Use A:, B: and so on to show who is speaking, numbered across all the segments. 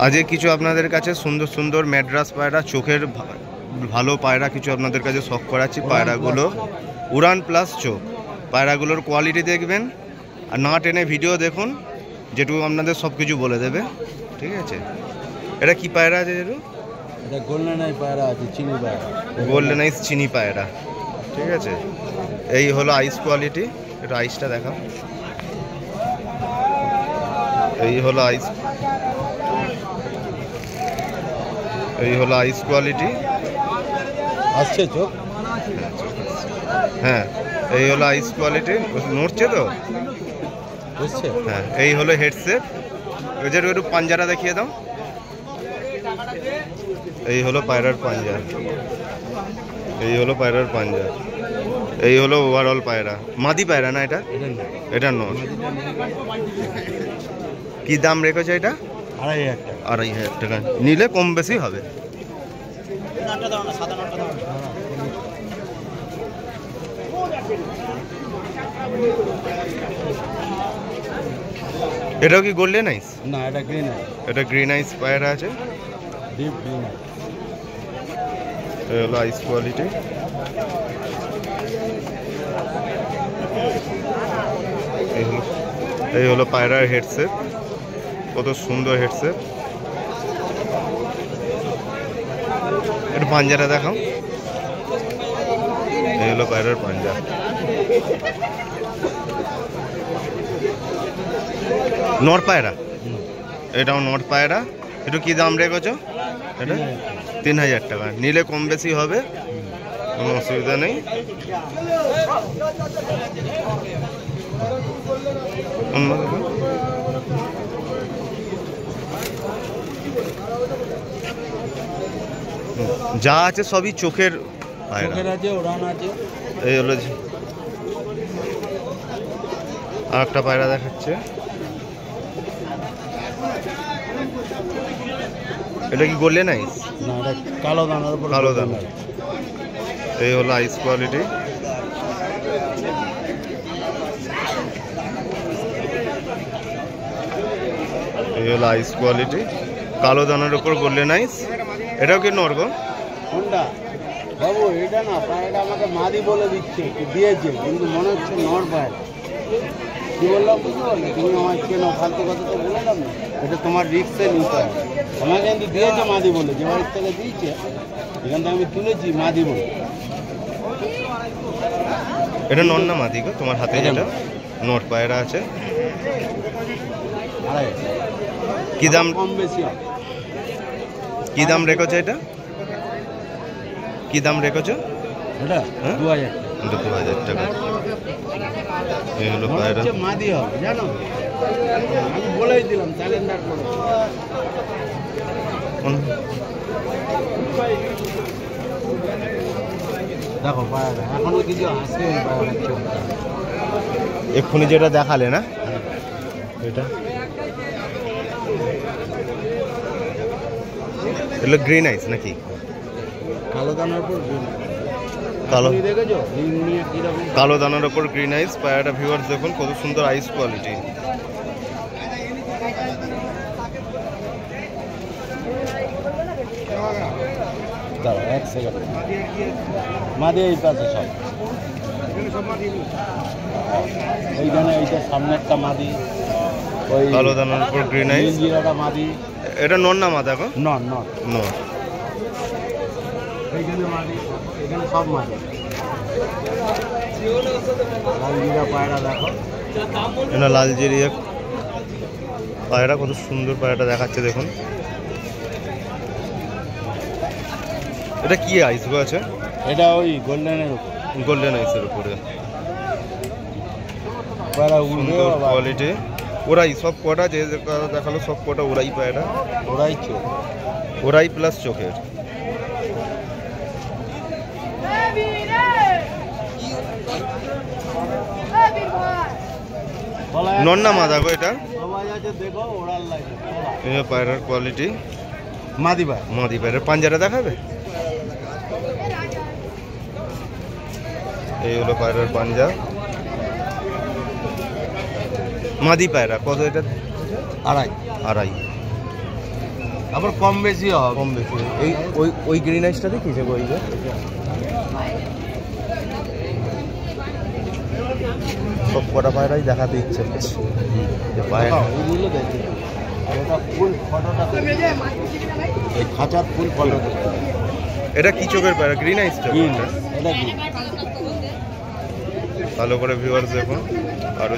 A: আজকে কিছু আপনাদের কাছে সুন্দর সুন্দর ম্যাড্রাস পায়রা, চোখের ভালো পায়রা কিছু আপনাদের কাছে শখ করাচ্ছি। পায়রাগুলো উড়ান প্লাস চোখ, পায়রাগুলোর কোয়ালিটি দেখবেন আর না টেনে ভিডিও দেখুন, যেটুকু আপনাদের সব কিছু বলে দেবে। ঠিক আছে, এটা কি পায়রা আছে যেটু?
B: এটা গোল্ডেন আই পায়রা আছে, চিনি পায়রা,
A: গোল্ডেন আইস চিনি পায়রা। ঠিক আছে, এই হলো আইস কোয়ালিটি। একটু আইসটা দেখাও। এই হলো আইস, এই হলো আইস কোয়ালিটি।
B: আসছে চোখ?
A: হ্যাঁ, এই হলো আইস কোয়ালিটি। নড়ছে তো?
B: বুঝছে?
A: হ্যাঁ, এই হলো হেডসেট। ওই যে একটু পাঞ্জারা দেখিয়ে দাও। এই হলো পায়রার পাঞ্জা, এই হলো পায়রার পাঞ্জা, এই হলো ওভারঅল পায়রা। মাদি পায়রা না এটা? এটা নর। কি দাম রেখেছে এটা?
B: 2500 টাকা।
A: 2500 টাকা। নিলে কম বেশি হবে। এটাও কি গোল্ডেন আইস?
B: না, এটা গ্রিন আই।
A: এটা গ্রিন আইস পায়রা আছে,
B: ডিপ গ্রিন আই।
A: এই হলো আইস কোয়ালিটি। এই হলো পায়রার হেডসেট, কত সুন্দর হেডসেট। একটু পাঞ্জাটা দেখাও। এই হলো পায়রার পাঞ্জা। নর পায়রা, এটাও নর পায়রা। একটু কি দাম রেখেছো এটা? 3000 টাকা। নিলে কম বেশি হবে, কোনো অসুবিধা নেই। যা আছে সবই চোখের পায়রা। এই হলো আর একটা পায়রা দেখাচ্ছে। এটা কি গোল্ডেন আইস?
B: না, এটা কালো দানার উপর
A: কালো দানা। এই হলো আইস কোয়ালিটি। এই হলো আইস কোয়ালিটি, কালো দানার উপর গোল্ডেন আইস। এটাও কি নর গো?
B: কোনটা বাবু? এটা না, পায়রাটা আমাকে মাদি বলে দিচ্ছে, দিয়েছে, কিন্তু মনে হচ্ছে নর পায়রা। কি বললাম বুঝতে পারলে? তুমি আমার কেন ফালতু কথা তো বললাম না, এটা তোমার রিক্সে নিতে হবে। আমাকে কিন্তু দিয়েছে মাদি বলে, যে বাড়ির থেকে দিয়েছে, এখান থেকে আমি তুলেছি মাদি বলে।
A: এটা নর না মাদি গো তোমার হাতে? যেটা নর পায়রা আছে। কি দাম?
B: কম বেশি হবে।
A: কি দাম রেখেছো এটা? কি দাম রেখেছো
B: এটা? 2000
A: টাকা। 2000 টাকা। এই হলো পায়রা।
B: মাদি হবে জানো, আমি বলেই দিলাম ক্যালেন্ডার করে। দেখো পায়রা এখনো কিছু আসে।
A: এক্ষুনি যেটা দেখালে না, এটা এগুলো গ্রিন আইস নাকি?
B: কালো দানার উপর
A: কালো,
B: দেখেছো কিরকম
A: কালো দানার উপর গ্রিন আইস পায়রাটা। ভিউয়ার্স দেখুন কত সুন্দর আইস কোয়ালিটি।
B: দাঁড়া এক সেকেন্ড, মাদি এই পাশে সব। এইখানে এইটা সামনে একটা মাদি, ওই
A: কালো দানার উপর গ্রিন আইস।
B: জিরাটা মাদি।
A: এটা নর না মাদা গো?
B: নর নর
A: নর।
B: এইখানে মাদি, এখানে সব মাদি। লাল জিরা পায়রা দেখো,
A: এটা লাল জিরিয়া পায়রা, কত সুন্দর পায়রাটা দেখাচ্ছে দেখুন। এটা কি আইস গো আছে?
B: এটা ওই গোল্ডেনের উপর,
A: গোল্ডেন আইসের উপরে।
B: পায়রা
A: সুন্দর কোয়ালিটি। ওরাই সব কটা যে দেখালো সব কটা ওরাই পায়রা।
B: ওরাই চোখ,
A: ওরাই প্লাস চোখের। নর না মাদা গো এটা?
B: দেখো ওড়াল লাগে।
A: এই পায়রার কোয়ালিটি।
B: মাদি পায়রা,
A: মাদি পায়রার পাঞ্জারা দেখাবে। এই হলো পায়রার পাঞ্জা। মাদি পায়রা কত এটা?
B: আড়াই।
A: আড়াই।
B: আবার কম বেশি হবে।
A: কম বেশি। এই ওই গ্রিন আইসটা দেখিয়েছে ওই যে সব কটা পায়রাই দেখাতে ইচ্ছে হচ্ছে যে পায়রা
B: ওইগুলো দেখি। আর এটা ফুল ফটোটা এই খাঁচার ফুল ফটো দেখি।
A: এটা কি চোখের পায়রা? গ্রিন আইসটা?
B: এটা কি
A: ভালো করে ভিউয়ার্স দেখুন আরো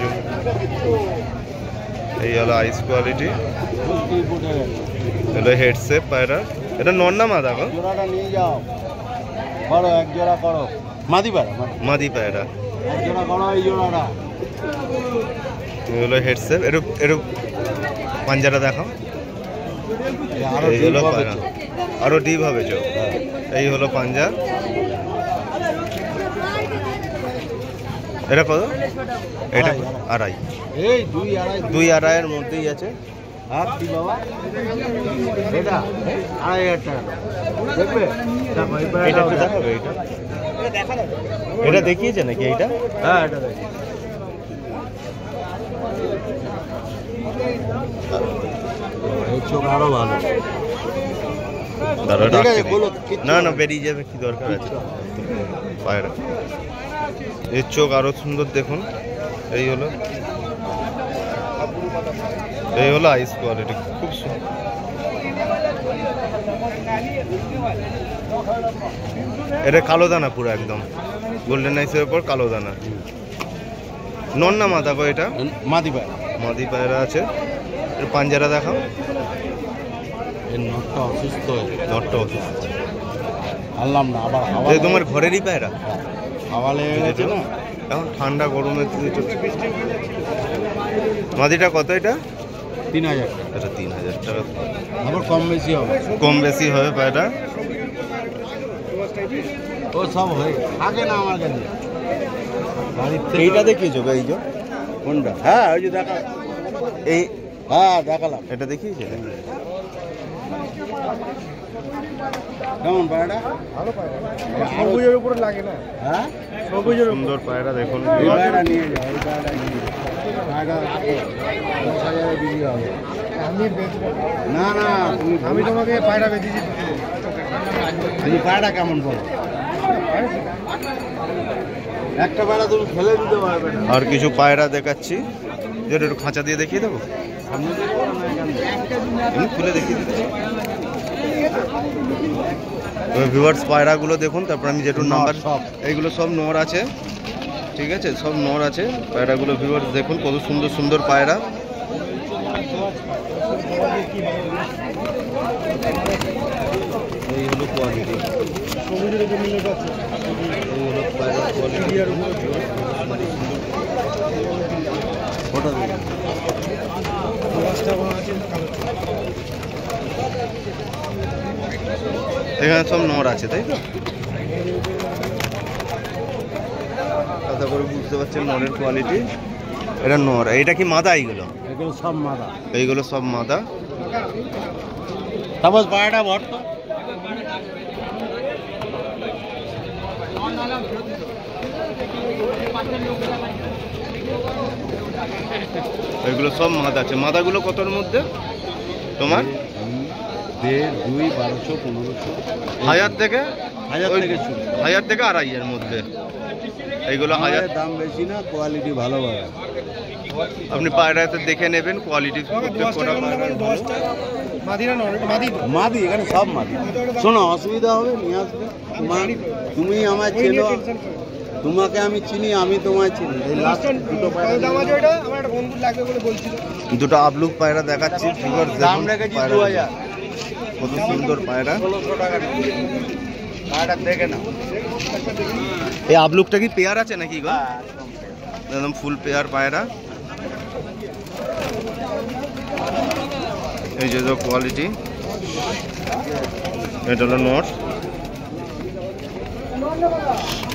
A: এই হলো আইস কোয়ালিটি, হলো হেড শেপ পায়রা। এটা নর না মাদা গো?
B: জোড়াটা নিয়ে যাও, করো এক জোড়া করো। মাদি পায়রা,
A: মাদি পায়রা।
B: এক জোড়া করো এই জোড়াটা।
A: হলো হেড শেপ। এর পাঞ্জাটা দেখাও। এই হলো পায়রা, আরো ডিপ হবে চোখ। এই হলো পাঞ্জা। এটা কত? এটা আড়াই।
B: এই
A: 2-2.5 মধ্যেই আছে।
B: আর কি বাবা এটা 2,500 টাকা দেখবে। দেখো এই
A: এটা
B: পায়রাটা
A: একটু দেখাবে। এটা দেখিয়েছে নাকি এইটা?
B: হ্যাঁ এটা দেখো। এই চোখ আরো ভালো।
A: দাঁড়া,
B: ঠিক আছে,
A: রাখতে
B: বলো,
A: দিই।
B: কিচ্ছু
A: না না
B: হবে।
A: বেরিয়ে যাবে, কি দরকার আছে পায়রা। এর চোখ আরো সুন্দর দেখুন। এই হলো আইস কোয়ালিটি, খুব সুন্দর। এটা কালো দানা পুরো একদম গোল্ডেন আইসের উপর কালো দানা। নন না মাদা গো? এটা
B: মাদি পায়রা।
A: মাদি পায়রা আছে। এর পাঞ্জারা দেখাও।
B: এর নটটা অসুস্থ হয়ে
A: নটটা অসুস্থ।
B: আনলাম না আবার হাওয়া।
A: এই তোমার ঘরেরই পায়রা?
B: হাওয়া লেগে গেছে না
A: এখন ঠান্ডা গরমে মাদিটা কত? এটা
B: 3,000 টাকা।
A: এটা 3,000 টাকা।
B: আবার কম বেশি হবে।
A: কম বেশি হবে পায়রা।
B: ও সব হয়ে থাকে না আমার কাছে।
A: এইটা দেখিয়েছো গো? এই যে
B: কোনটা? হ্যাঁ ওই যে দেখা।
A: এই
B: হ্যাঁ দেখালাম।
A: এটা দেখিয়েছে?
B: কেমন পায়রাটা? ভালো পায়রা। সবুজের উপরে লাগে না। হ্যাঁ সবুজের
A: সুন্দর পায়রা দেখুন।
B: এই পায়রা নিয়ে যাও, এই পায়রাটা নিয়ে যাও। পায়রা 10,000 বিক্রি হবে। আমি বেচবো না। না আমি তোমাকে পায়রা বেচেছি। তুমি পায়রা কেমন বলো? একটা পায়রা তুমি ফেলে দিতে পারবে না।
A: আর কিছু পায়রা দেখাচ্ছি, যেটা একটু খাঁচা দিয়ে দেখিয়ে দেবো।
B: সামনে থেকে বলো না এখান থেকে।
A: এমনি খুলে দেখিয়ে দিচ্ছি। ভিউয়ার্স পায়রাগুলো দেখুন, তারপর আমি যেটুকু নাম্বার
B: সব।
A: এইগুলো সব নর আছে, ঠিক আছে? সব নর আছে পায়রাগুলো। ভিউয়ার্স দেখুন কত সুন্দর সুন্দর পায়রা। এই হলো কোয়ালিটি। এই হলো পায়রা কোয়ালিটি।
B: ওটা দেখো।
A: এখানে সব নর আছে, তাই তো? কথা করে বুঝতে পারছেন নরের কোয়ালিটি। এটা নর। এটা কি মাদা? এইগুলো
B: এগুলো সব মাদা।
A: এইগুলো সব মাদা।
B: তারপর পায়রাটা ভর তো।
A: এগুলো সব মাদা আছে। মাদাগুলো কতর মধ্যে তোমার?
B: 1,500, 2, 1,200, 1,500।
A: 1000 থেকে
B: 1000 থেকে শুরু।
A: 1000 থেকে 2,500 মধ্যে। এইগুলো 1000।
B: দাম বেশি না, কোয়ালিটি ভালো পাবে।
A: আপনি পায়রাতে দেখে নেবেন কোয়ালিটি। প্রত্যেকটা পায়রার ভালো।
B: মাদি এখানে সব মাদি। শোনো অসুবিধা হবে নিয়ে আসবে। তুমি আমায় চেনো, তোমাকে আমি চিনি, আমি তোমায় চিনি। এই লাস্ট দুটো পায়রা
A: দুটো আবলুক পায়রা দেখাচ্ছি।
B: দাম রেখেছি 2,000।
A: কত সুন্দর পায়রা।
B: 1,600 টাকা পায়রা দেখে না।
A: এই আবলুকটা কি পেয়ার আছে নাকি গো? একদম ফুল পেয়ার পায়রা। এই যে কোয়ালিটি। এটা হলো নট,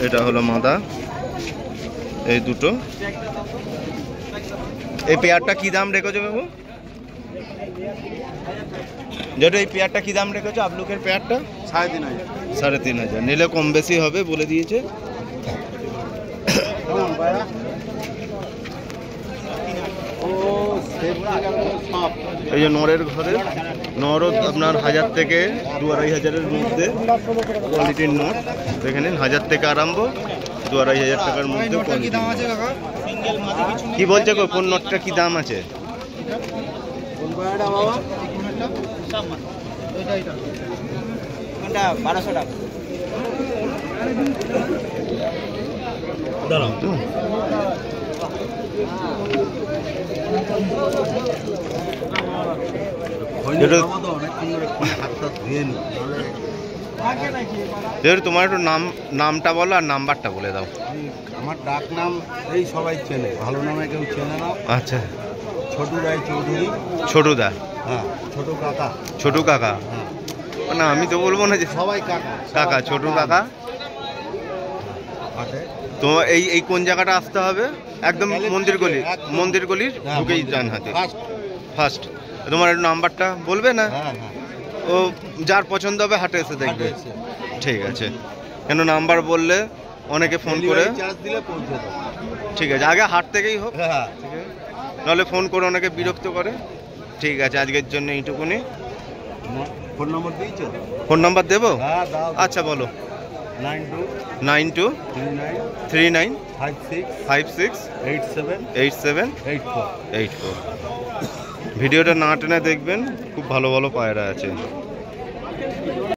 A: এটা হলো মাদা। এই দুটো। এই পেয়ারটা কি দাম রেখেছো বাবু? যেটা এই পেয়ারটা কি দাম রেখেছো? আবলুকের পেয়ারটা
B: 3,500।
A: 3,500। নিলে কম বেশি হবে বলে দিয়েছে।
B: কেমন পায়রা? ও সব
A: এই যে নরের ঘরে নরও আপনার 1000 থেকে 2-2500-এর মধ্যে কোয়ালিটির নর দেখে নিন। 1000 থেকে আরম্ভ 2-2500 টাকার মধ্যে quality নর। কি বলছে গো কোন নটটা কি দাম আছে?
B: কোন পায়রাটা বাবা? 1200 টাকা।
A: দাঁড়াও তো তোমার একটু নামটা বলো আর নাম্বারটা বলে দাও।
B: আমার ডাক নাম এই সবাই চেনে, ভালো নামে কেউ চেনে না।
A: আচ্ছা,
B: ছোটু রায় চৌধুরী।
A: ছোটুদা?
B: হ্যাঁ, ছোটু কাকা।
A: ছোটু কাকা?
B: হ্যাঁ,
A: না আমি তো বলবো না যে
B: সবাই কাকা।
A: কাকা, ছোটু কাকা। তো এই কোন জায়গাটা আসতে হবে? একদম মন্দির গলির ঢুকেই ডান হাতে ফার্স্ট। তোমার একটু নাম্বারটা বলবে না?
B: হ্যাঁ হ্যাঁ,
A: ও যার পছন্দ হবে হাটে এসে দেখবে। ঠিক আছে, কেন নাম্বার বললে অনেকে ফোন করে
B: চার্জ দিলে পৌঁছে দেবে।
A: ঠিক আছে, আগে হাট থেকেই হোক,
B: হ্যাঁ,
A: নাহলে ফোন করে অনেকে বিরক্ত করে। ঠিক আছে, আজকের জন্য এইটুকুনি।
B: ফোন নম্বর দিয়েছো?
A: ফোন নাম্বার দেবো?
B: হ্যাঁ দাও।
A: আচ্ছা বলো।
B: 92
A: 39
B: 56
A: 87
B: 84।
A: ভিডিওটা না টেনে দেখবেন, খুব ভালো ভালো পায়রা আছে।